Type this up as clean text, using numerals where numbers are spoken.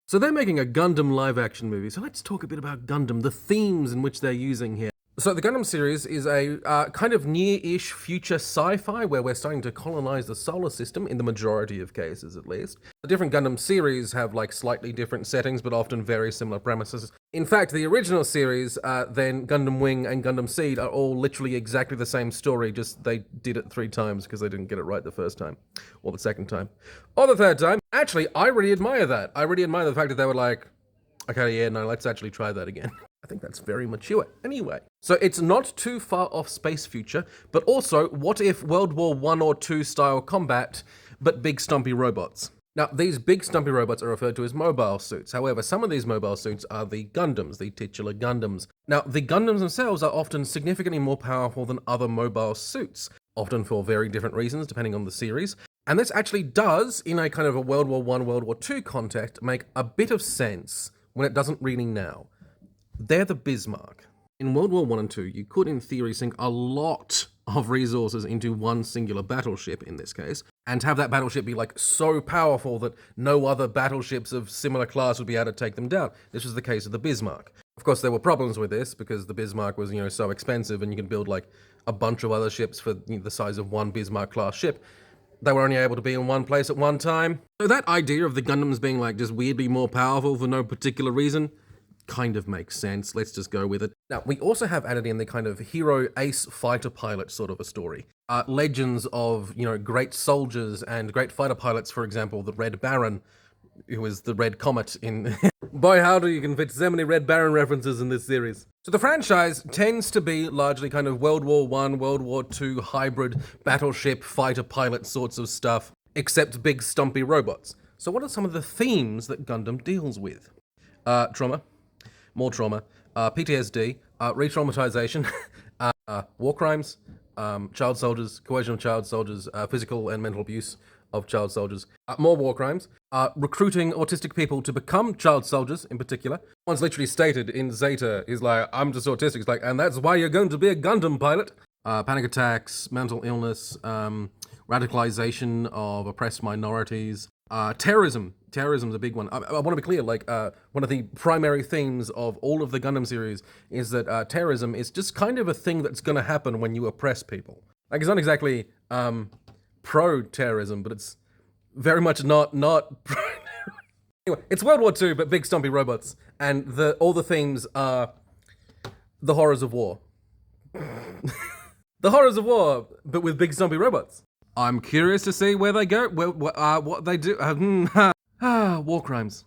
So they're making a Gundam live-action movie, so let's talk a bit about Gundam, the themes in which they're using here. So the Gundam series is a kind of near-ish future sci-fi where we're starting to colonize the solar system, in the majority of cases at least. The different Gundam series have like slightly different settings, but often very similar premises. In fact, the original series, then Gundam Wing and Gundam Seed are all literally exactly the same story, just they did it 3 times because they didn't get it right the first time, or the second time, or the third time. Actually, I really admire that. I really admire the fact that they were like, okay, yeah, no, let's actually try that again. I think that's very mature. Anyway, so it's not too far off space future, but also, what if World War I or II style combat, but big stumpy robots? Now, these big stumpy robots are referred to as mobile suits. However, some of these mobile suits are the Gundams, the titular Gundams. Now, the Gundams themselves are often significantly more powerful than other mobile suits, often for very different reasons, depending on the series. And this actually does, in a kind of a World War I, World War II context, make a bit of sense when it doesn't really now. They're the Bismarck. In World War I and II, you could, in theory, sink a lot of resources into one singular battleship, in this case, and have that battleship be like so powerful that no other battleships of similar class would be able to take them down. This was the case of the Bismarck. Of course, there were problems with this because the Bismarck was, so expensive, and you could build like a bunch of other ships for the size of one Bismarck class ship. They were only able to be in one place at one time. So that idea of the Gundams being like just weirdly more powerful for no particular reason kind of makes sense. Let's just go with it. Now, we also have added in the kind of hero ace fighter pilot sort of a story. Legends of, great soldiers and great fighter pilots, for example, the Red Baron, who is the Red Comet in... Boy, howdy, you can fit so many Red Baron references in this series. So the franchise tends to be largely kind of World War I, World War II hybrid battleship fighter pilot sorts of stuff, except big stumpy robots. So what are some of the themes that Gundam deals with? Trauma. More trauma, PTSD, re-traumatization, war crimes, child soldiers, coercion of child soldiers, physical and mental abuse of child soldiers, more war crimes, recruiting autistic people to become child soldiers in particular. One's literally stated in Zeta, he's like, I'm just autistic, he's like, and that's why you're going to be a Gundam pilot. Panic attacks, mental illness, radicalization of oppressed minorities, terrorism. Terrorism's a big one. I want to be clear, one of the primary themes of all of the Gundam series is that terrorism is just kind of a thing that's going to happen when you oppress people. Like, it's not exactly pro-terrorism, but it's very much not pro. Anyway, it's World War II, but big stumpy robots, and all the themes are the horrors of war. The horrors of war, but with big stumpy robots. I'm curious to see where they go, what they do. War crimes.